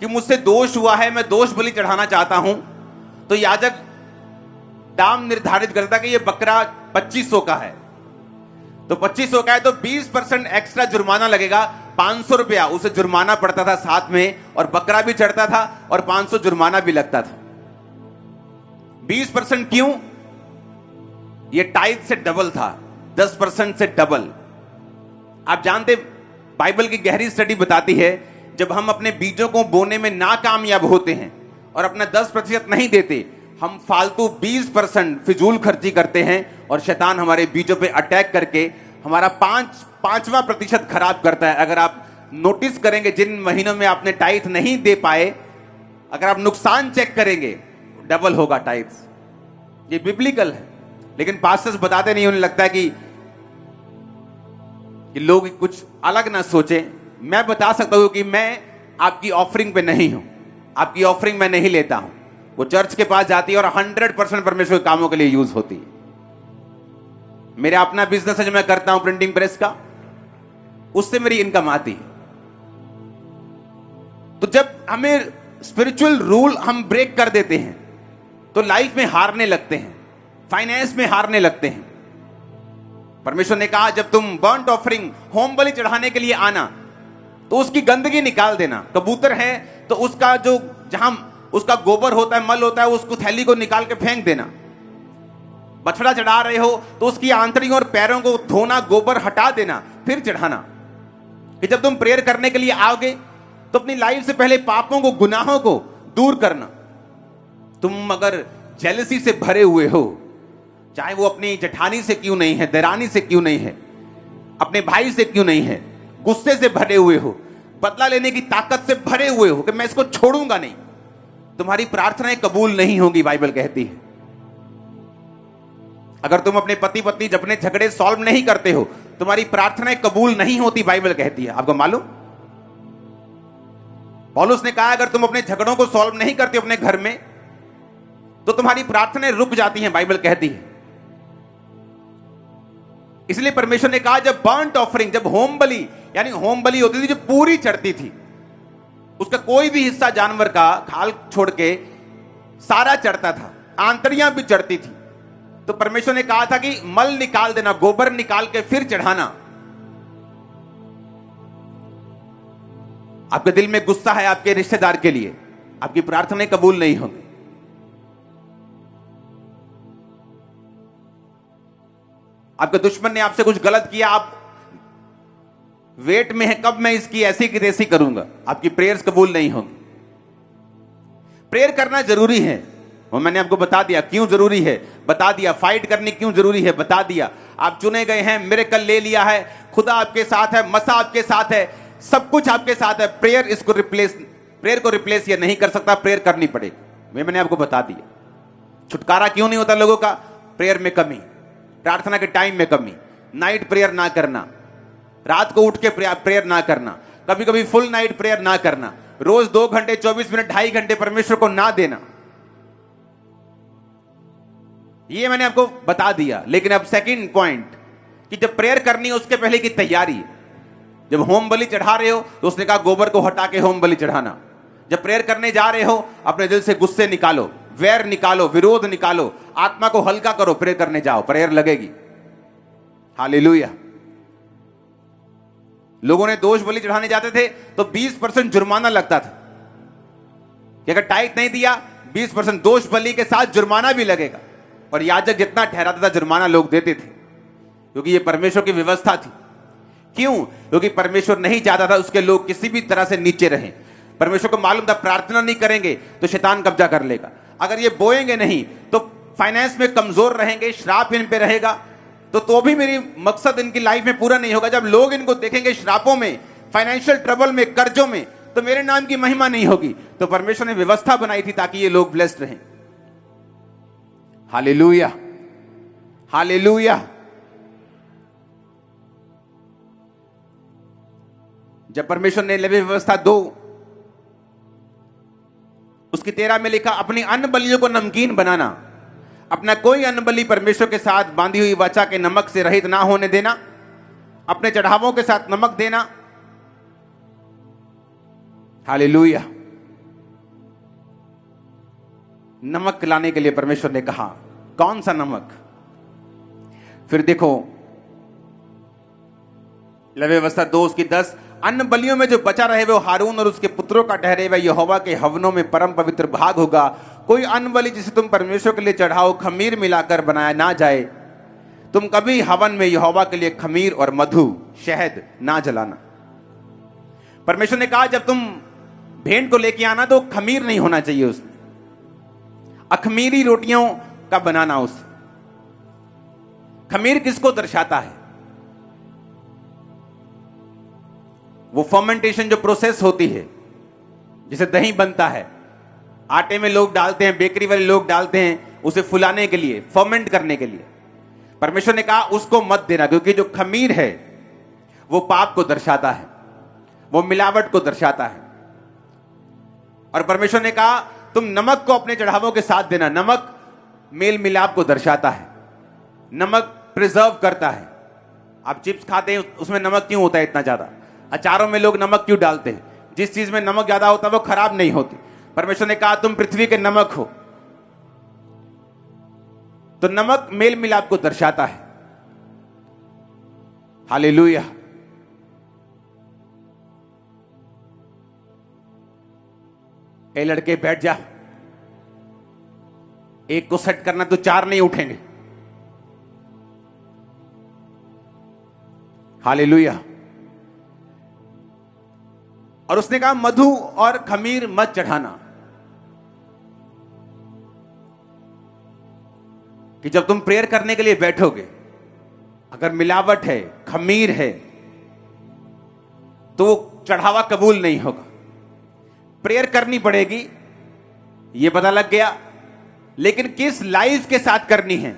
कि मुझसे दोष हुआ है, मैं दोष बलि चढ़ाना चाहता हूं। तो याजक दाम निर्धारित करता कि ये बकरा 2500 का है, तो 2500 का है तो 20% एक्स्ट्रा जुर्माना लगेगा, 500 रुपया उसे जुर्माना पड़ता था साथ में, और बकरा भी चढ़ता था और 500 जुर्माना भी लगता था। 20% क्यों? ये टाइथ से डबल था, 10% से डबल। आप जानते, बाइबल की गहरी स्टडी बताती है जब हम अपने बीजों को बोने में नाकामयाब होते हैं और अपना 10% नहीं देते, हम फालतू 20% फिजूल खर्ची करते हैं और शैतान हमारे बीजों पे अटैक करके हमारा 5वां प्रतिशत खराब करता है। अगर आप नोटिस करेंगे जिन महीनों में आपने टाइथ नहीं दे पाए, अगर आप नुकसान चेक करेंगे, डबल होगा टाइथ। ये बिब्लिकल है, लेकिन पास्टर्स बताते नहीं, उन्हें लगता है कि लोग कुछ अलग ना सोचे। मैं बता सकता हूं कि मैं आपकी ऑफरिंग पे नहीं हूं, आपकी ऑफरिंग मैं नहीं लेता हूं। वो चर्च के पास जाती है और 100% परमेश्वर के कामों के लिए यूज होती है। मेरा अपना बिजनेस है जो मैं करता हूं प्रिंटिंग प्रेस का, उससे मेरी इनकम आती है। तो जब हमें स्पिरिचुअल रूल हम ब्रेक कर देते हैं तो लाइफ में हारने लगते हैं, फाइनेंस में हारने लगते हैं। परमेश्वर ने कहा जब तुम बर्न्ट ऑफरिंग, होम बलि चढ़ाने के लिए आना तो उसकी गंदगी निकाल देना। कबूतर है तो उसका जो जहां उसका गोबर होता है, मल होता है, उसको थैली को निकाल के फेंक देना। बछड़ा चढ़ा रहे हो तो उसकी आंतड़ियों और पैरों को धोना, गोबर हटा देना, फिर चढ़ाना। कि जब तुम प्रेयर करने के लिए आओगे तो अपनी लाइफ से पहले पापों को, गुनाहों को दूर करना। तुम अगर जेलसी से भरे हुए हो, चाहे वो अपनी जेठानी से क्यों नहीं है, देरानी से क्यों नहीं है, अपने भाई से क्यों नहीं है, गुस्से से भरे हुए हो, बदला लेने की ताकत से भरे हुए हो कि मैं इसको छोड़ूंगा नहीं, तुम्हारी प्रार्थनाएं कबूल नहीं होंगी। बाइबल कहती है अगर तुम अपने पति पत्नी अपने झगड़े सॉल्व नहीं करते हो, तुम्हारी प्रार्थनाएं कबूल नहीं होती। बाइबल कहती है, आपको मालूम, पौलुस ने कहा अगर तुम अपने झगड़ों को सॉल्व नहीं करते अपने घर में तो तुम्हारी प्रार्थनाएं रुक जाती हैं। बाइबल कहती है। इसलिए परमेश्वर ने कहा जब बर्न्ट ऑफरिंग, जब होम बलि, यानी होम बलि होती थी जो पूरी चढ़ती थी, उसका कोई भी हिस्सा जानवर का खाल छोड़ के सारा चढ़ता था, आंतड़ियां भी चढ़ती थी, तो परमेश्वर ने कहा था कि मल निकाल देना, गोबर निकाल के फिर चढ़ाना। आपके दिल में गुस्सा है आपके रिश्तेदार के लिए, आपकी प्रार्थनाएं कबूल नहीं होंगी। आपके दुश्मन ने आपसे कुछ गलत किया, आप वेट में है कब मैं इसकी ऐसी की तैसी करूंगा, आपकी प्रेयर्स कबूल नहीं होंगी। प्रेयर करना जरूरी है, और मैंने आपको बता दिया क्यों जरूरी है, बता दिया फाइट करनी क्यों जरूरी है, बता दिया। आप चुने गए हैं, मिरेकल ले लिया है, खुदा आपके साथ है, मसा आपके साथ है, सब कुछ आपके साथ है। प्रेयर को रिप्लेस ये नहीं कर सकता, प्रेयर करनी पड़ेगी। मैंने आपको बता दिया। छुटकारा क्यों नहीं होता लोगों का? प्रेयर में कमी, प्रार्थना के टाइम में कमी, नाइट प्रेयर ना करना, रात को उठ के प्रेयर ना करना, कभी कभी फुल नाइट प्रेयर ना करना, रोज 2 घंटे 24 मिनट 2.5 घंटे परमेश्वर को ना देना, ये मैंने आपको बता दिया। लेकिन अब सेकंड पॉइंट कि जब प्रेयर करनी है उसके पहले की तैयारी। जब होम बलि चढ़ा रहे हो तो उसने कहा गोबर को हटा के होम बलि चढ़ाना। जब प्रेयर करने जा रहे हो अपने दिल से गुस्से निकालो, वैर निकालो, विरोध निकालो, आत्मा को हल्का करो, प्रेयर करने जाओ, प्रेयर लगेगी। हालेलुया। लोगों ने दोष बलि चढ़ाने जाते थे तो 20% जुर्माना लगता था कि अगर टाइट नहीं दिया 20% दोष बलि के साथ जुर्माना भी लगेगा, और याजक जितना ठहराता था जुर्माना लोग देते थे, क्योंकि यह परमेश्वर की व्यवस्था थी। क्यों? क्योंकि परमेश्वर नहीं चाहता था उसके लोग किसी भी तरह से नीचे रहें। परमेश्वर को मालूम था प्रार्थना नहीं करेंगे तो शैतान कब्जा कर लेगा, अगर ये बोएंगे नहीं तो फाइनेंस में कमजोर रहेंगे, श्राप इन पे रहेगा, तो भी मेरी मकसद इनकी लाइफ में पूरा नहीं होगा। जब लोग इनको देखेंगे श्रापों में, फाइनेंशियल ट्रबल में, कर्जों में, तो मेरे नाम की महिमा नहीं होगी। तो परमेश्वर ने व्यवस्था बनाई थी ताकि ये लोग ब्लेस्ड रहें। Hallelujah, hallelujah. जब परमेश्वर ने लेवी व्यवस्था 2 उसकी 13 में लिखा, अपनी अन्न बलियों को नमकीन बनाना, अपना कोई अन्न बलि परमेश्वर के साथ बांधी हुई वाचा के नमक से रहित ना होने देना, अपने चढ़ावों के साथ नमक देना। हालेलुया। नमक लाने के लिए परमेश्वर ने कहा, कौन सा नमक? फिर देखो लेवी व्यवस्था 2 उसकी 10, अन्न बलियों में जो बचा रहे वो हारून और उसके पुत्रों का ठहरे, वह यहोवा के हवनों में परम पवित्र भाग होगा। कोई अन्न बलि जिसे तुम परमेश्वर के लिए चढ़ाओ खमीर मिलाकर बनाया ना जाए। तुम कभी हवन में यहोवा के लिए खमीर और मधु, शहद ना जलाना। परमेश्वर ने कहा जब तुम भेंट को लेके आना तो खमीर नहीं होना चाहिए उसमें, अखमीरी रोटियों का बनाना। उस खमीर किसको दर्शाता है? वो फर्मेंटेशन जो प्रोसेस होती है, जिसे दही बनता है, आटे में लोग डालते हैं, बेकरी वाले लोग डालते हैं उसे फुलाने के लिए, फर्मेंट करने के लिए। परमेश्वर ने कहा उसको मत देना, क्योंकि जो खमीर है वो पाप को दर्शाता है, वो मिलावट को दर्शाता है। और परमेश्वर ने कहा तुम नमक को अपने चढ़ावों के साथ देना। नमक मेल मिलाप को दर्शाता है, नमक प्रिजर्व करता है। आप चिप्स खाते हैं उसमें नमक क्यों होता है इतना ज्यादा? अचारों में लोग नमक क्यों डालते हैं? जिस चीज में नमक ज्यादा होता है वो खराब नहीं होती। परमेश्वर ने कहा तुम पृथ्वी के नमक हो। तो नमक मेल मिलाप को दर्शाता है। हालेलुया। ए लड़के बैठ जा, एक को सेट करना तो 4 नहीं उठेंगे। हालेलुया। और उसने कहा मधु और खमीर मत चढ़ाना, कि जब तुम प्रेयर करने के लिए बैठोगे अगर मिलावट है, खमीर है, तो वो चढ़ावा कबूल नहीं होगा। प्रेयर करनी पड़ेगी, ये पता लग गया, लेकिन किस लाइफ के साथ करनी है,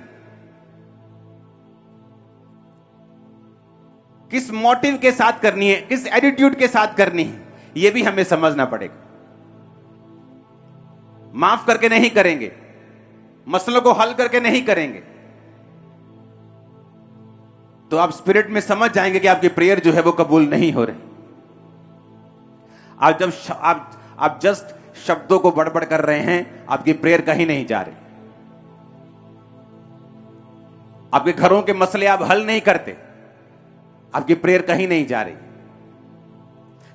किस मोटिव के साथ करनी है, किस एटीट्यूड के साथ करनी है, यह भी हमें समझना पड़ेगा। माफ करके नहीं करेंगे, मसलों को हल करके नहीं करेंगे, तो आप स्पिरिट में समझ जाएंगे कि आपकी प्रेयर जो है वो कबूल नहीं हो रही। आप जब आप जस्ट शब्दों को बड़बड़ कर रहे हैं, आपकी प्रेयर कहीं नहीं जा रही। आपके घरों के मसले आप हल नहीं करते, आपकी प्रेयर कहीं नहीं जा रही।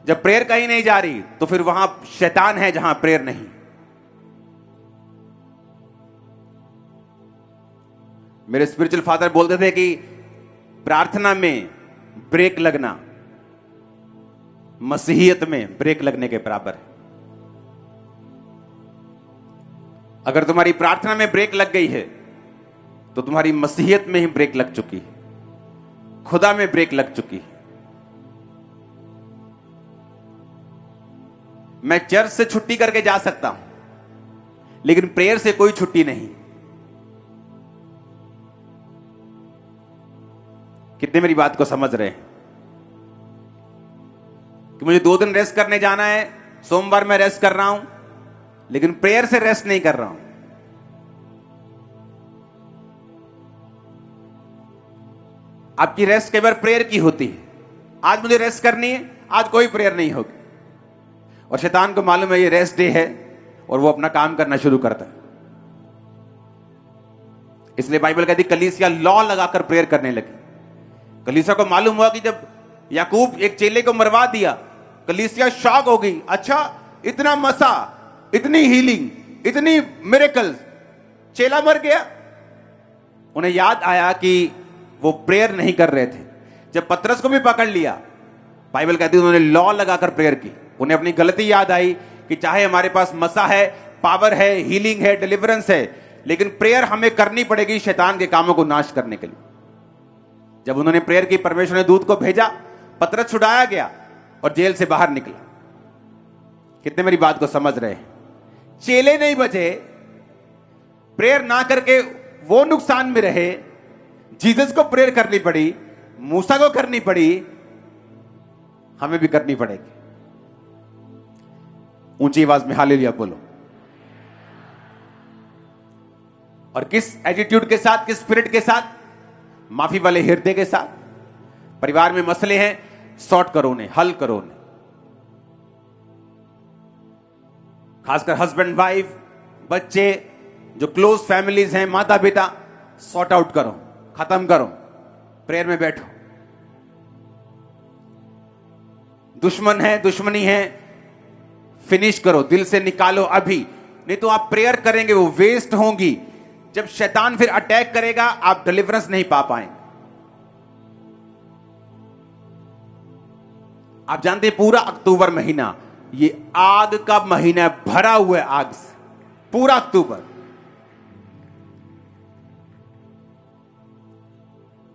जब प्रेयर कहीं नहीं जा रही तो फिर वहां शैतान है जहां प्रेयर नहीं। मेरे स्पिरिचुअल फादर बोलते थे कि प्रार्थना में ब्रेक लगना मसीहियत में ब्रेक लगने के बराबर है। अगर तुम्हारी प्रार्थना में ब्रेक लग गई है तो तुम्हारी मसीहियत में ही ब्रेक लग चुकी है, खुदा में ब्रेक लग चुकी है। मैं चर्च से छुट्टी करके जा सकता हूं, लेकिन प्रेयर से कोई छुट्टी नहीं। कितने मेरी बात को समझ रहे हैं कि मुझे 2 दिन रेस्ट करने जाना है, सोमवार मैं रेस्ट कर रहा हूं, लेकिन प्रेयर से रेस्ट नहीं कर रहा हूं। आपकी रेस्ट कई बार प्रेयर की होती है। आज मुझे रेस्ट करनी है, आज कोई प्रेयर नहीं होगी, और शैतान को मालूम है ये रेस्ट डे है और वो अपना काम करना शुरू करता है। इसलिए बाइबल कहती कलीसिया लॉ लगाकर प्रेयर करने लगी। कलीसिया को मालूम हुआ कि जब याकूब एक चेले को मरवा दिया, कलीसिया शॉक हो गई। अच्छा, इतना मसा, इतनी हीलिंग, इतनी मिरेकल्स, चेला मर गया। उन्हें याद आया कि वो प्रेयर नहीं कर रहे थे। जब पतरस को भी पकड़ लिया, बाइबल कहती है उन्होंने लॉ लगाकर प्रेयर की। उन्हें अपनी गलती याद आई कि चाहे हमारे पास मसा है, पावर है, हीलिंग है, डिलीवरेंस है, लेकिन प्रेयर हमें करनी पड़ेगी शैतान के कामों को नाश करने के लिए। जब उन्होंने प्रेयर की, परमेश्वर ने दूत को भेजा, पतरस छुड़ाया गया और जेल से बाहर निकला। कितने मेरी बात को समझ रहे हैं? चेले नहीं बचे, प्रेयर ना करके वो नुकसान में रहे। जीसस को प्रेयर करनी पड़ी, मूसा को करनी पड़ी, हमें भी करनी पड़ेगी। ऊंची आवाज में हालेलुया बोलो। और किस एटीट्यूड के साथ, किस स्पिरिट के साथ? माफी वाले हृदय के साथ। परिवार में मसले हैं, सॉर्ट करो उन्हें, हल करो उन्हें। खासकर हस्बैंड वाइफ, बच्चे, जो क्लोज फैमिलीज हैं, माता पिता, सॉर्ट आउट करो, खत्म करो, प्रेयर में बैठो। दुश्मन है, दुश्मनी है, फिनिश करो, दिल से निकालो अभी, नहीं तो आप प्रेयर करेंगे वो वेस्ट होंगी। जब शैतान फिर अटैक करेगा, आप डिलीवरेंस नहीं पा पाएंगे। आप जानते हैं पूरा अक्टूबर महीना ये आग का महीना, भरा हुआ है आग से, पूरा अक्टूबर।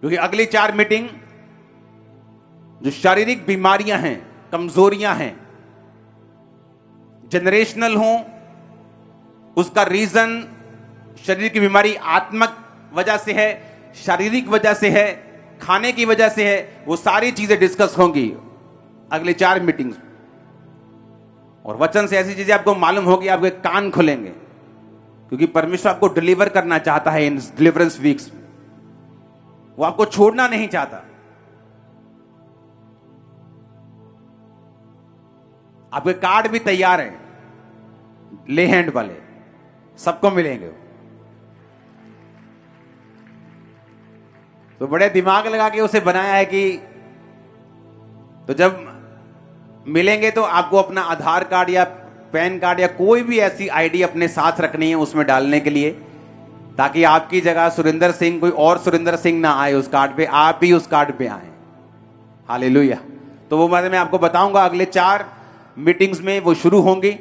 क्योंकि अगली 4 मीटिंग जो शारीरिक बीमारियां हैं, कमजोरियां हैं, जनरेशनल हों, उसका रीजन शरीर की बीमारी आत्मक वजह से है, शारीरिक वजह से है, खाने की वजह से है, वो सारी चीजें डिस्कस होंगी अगले 4 मीटिंग्स। और वचन से ऐसी चीजें आपको मालूम होगी, आपके कान खुलेंगे, क्योंकि परमेश्वर आपको डिलीवर करना चाहता है इन डिलीवरेंस वीक्स में। वो आपको छोड़ना नहीं चाहता। आपके कार्ड भी तैयार हैं, ले हैंड वाले, सबको मिलेंगे। तो बड़े दिमाग लगा के उसे बनाया है कि तो जब मिलेंगे तो आपको अपना आधार कार्ड या पैन कार्ड या कोई भी ऐसी आईडी अपने साथ रखनी है उसमें डालने के लिए, ताकि आपकी जगह सुरेंद्र सिंह, कोई और सुरेंद्र सिंह ना आए उस कार्ड पे, आप ही उस कार्ड पे आए। हालेलुया। तो वो मैं आपको बताऊंगा अगले 4 मीटिंग्स में, वो शुरू होंगी।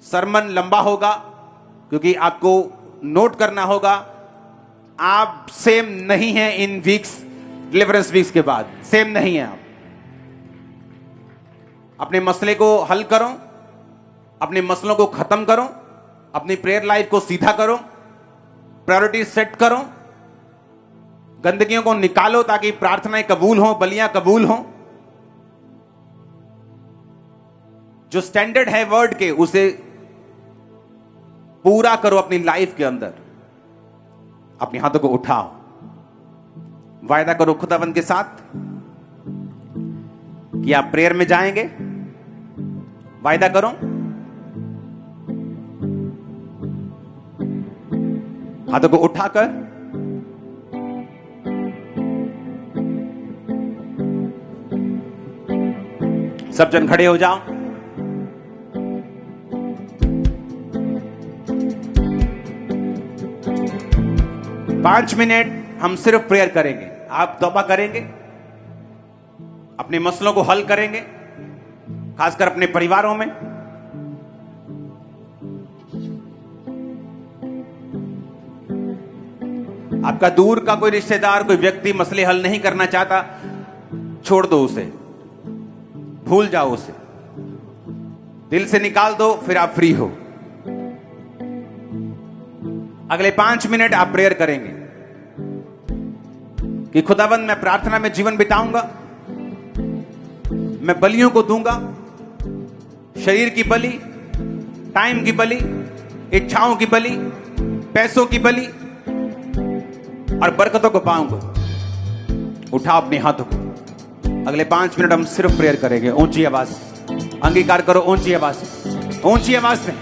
सरमन लंबा होगा क्योंकि आपको नोट करना होगा आप सेम नहीं हैं इन वीक्स, डिलीवरेंस वीक्स के बाद सेम नहीं है। आप अपने मसले को हल करो, अपने मसलों को खत्म करो, अपनी प्रेयर लाइफ को सीधा करो, प्रायोरिटी सेट करो, गंदगियों को निकालो ताकि प्रार्थनाएं कबूल हो, बलियां कबूल हो। जो स्टैंडर्ड है वर्ड के, उसे पूरा करो अपनी लाइफ के अंदर। अपने हाथों को उठाओ, वायदा करो खुदावंद के साथ कि आप प्रेयर में जाएंगे। वायदा करो, हाथों को उठाकर सब जन खड़े हो जाओ। पांच मिनट हम सिर्फ प्रेयर करेंगे। आप तौबा करेंगे, अपने मसलों को हल करेंगे, खासकर अपने परिवारों में। आपका दूर का कोई रिश्तेदार, कोई व्यक्ति मसले हल नहीं करना चाहता, छोड़ दो उसे, भूल जाओ उसे, दिल से निकाल दो, फिर आप फ्री हो। अगले 5 मिनट आप प्रेयर करेंगे कि खुदाबंद मैं प्रार्थना में जीवन बिताऊंगा, मैं बलियों को दूंगा, शरीर की बलि, टाइम की बलि, इच्छाओं की बलि, पैसों की बलि, और बरकतों को पाऊंगा। उठाओ अपने हाथों को। अगले 5 मिनट हम सिर्फ प्रेयर करेंगे। ऊंची आवाज, अंगीकार करो, ऊंची आवाज, ऊंची आवाज में।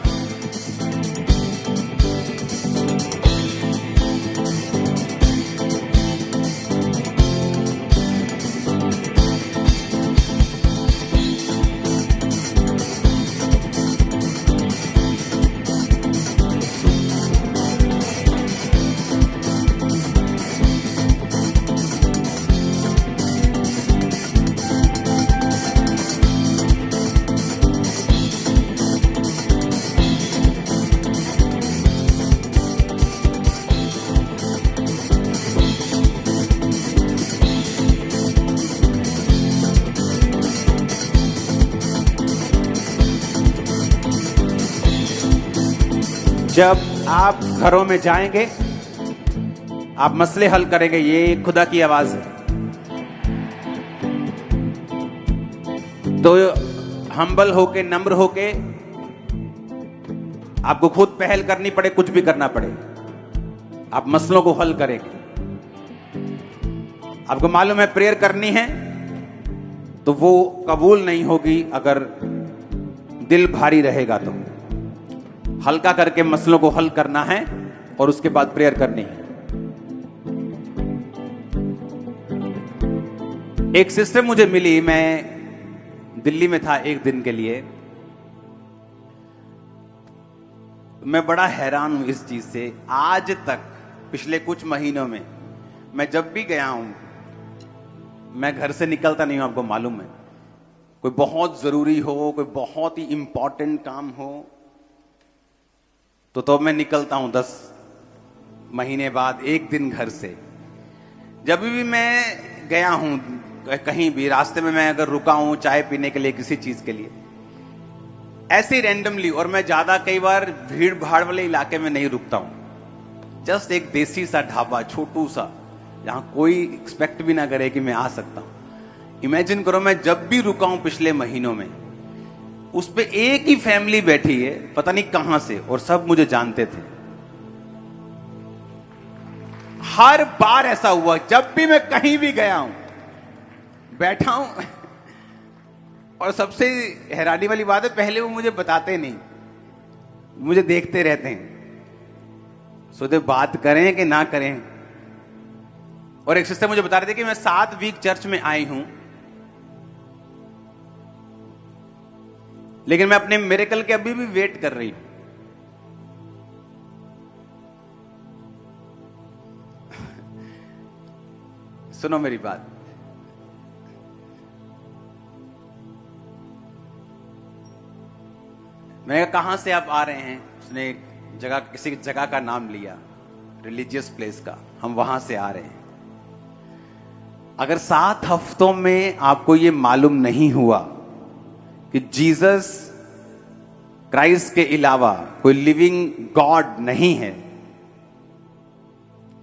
जब आप घरों में जाएंगे, आप मसले हल करेंगे, ये खुदा की आवाज है। तो हम्बल होके, नम्र होके, आपको खुद पहल करनी पड़े, कुछ भी करना पड़े, आप मसलों को हल करेंगे। आपको मालूम है प्रेयर करनी है तो वो कबूल नहीं होगी अगर दिल भारी रहेगा। तो हल्का करके मसलों को हल करना है और उसके बाद प्रेयर करनी है। एक सिस्टर मुझे मिली, मैं दिल्ली में था एक दिन के लिए। मैं बड़ा हैरान हूं इस चीज से। आज तक पिछले कुछ महीनों में मैं जब भी गया हूं, मैं घर से निकलता नहीं हूं, आपको मालूम है। कोई बहुत जरूरी हो, कोई बहुत ही इंपॉर्टेंट काम हो तो मैं निकलता हूं 10 महीने बाद एक दिन घर से। जब भी मैं गया हूं कहीं भी, रास्ते में मैं अगर रुका हूं चाय पीने के लिए, किसी चीज के लिए, ऐसे रैंडमली, और मैं ज्यादा कई बार भीड़ भाड़ वाले इलाके में नहीं रुकता हूं। जस्ट एक देसी सा ढाबा, छोटू सा, जहां कोई एक्सपेक्ट भी ना करे कि मैं आ सकता हूं। इमेजिन करो, मैं जब भी रुका हूं पिछले महीनों में, उस पे एक ही फैमिली बैठी है, पता नहीं कहां से, और सब मुझे जानते थे। हर बार ऐसा हुआ, जब भी मैं कहीं भी गया हूं, बैठा हूं और सबसे हैरानी वाली बात है, पहले वो मुझे बताते नहीं, मुझे देखते रहते हैं, सोचते बात करें कि ना करें। और एक सिस्टर मुझे बता रहे थे कि मैं 7 वीक चर्च में आई हूं, लेकिन मैं अपने मिरेकल के अभी भी वेट कर रही हूं। सुनो मेरी बात, मैं कहां से आप आ रहे हैं? उसने एक जगह, किसी जगह का नाम लिया, रिलीजियस प्लेस का, हम वहां से आ रहे हैं। अगर 7 हफ्तों में आपको यह मालूम नहीं हुआ कि जीसस क्राइस्ट के अलावा कोई लिविंग गॉड नहीं है,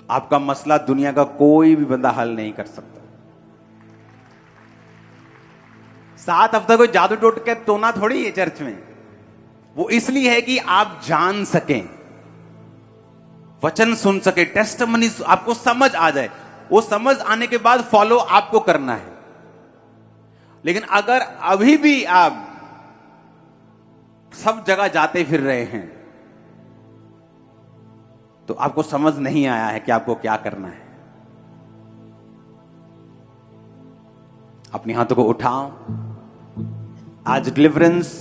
आपका मसला दुनिया का कोई भी बंदा हल नहीं कर सकता। 7 हफ्ते कोई जादू टोटके टोना थोड़ी है चर्च में। वो इसलिए है कि आप जान सकें, वचन सुन सके, टेस्टिमनी आपको समझ आ जाए। वो समझ आने के बाद फॉलो आपको करना है। लेकिन अगर अभी भी आप सब जगह जाते फिर रहे हैं तो आपको समझ नहीं आया है कि आपको क्या करना है। अपने हाथों को उठाओ। आज डिलीवरेंस,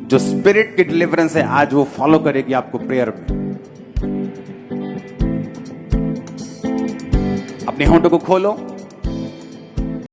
जो स्पिरिट की डिलीवरेंस है, आज वो फॉलो करेगी आपको प्रेयर में। अपने होंठों को खोलो।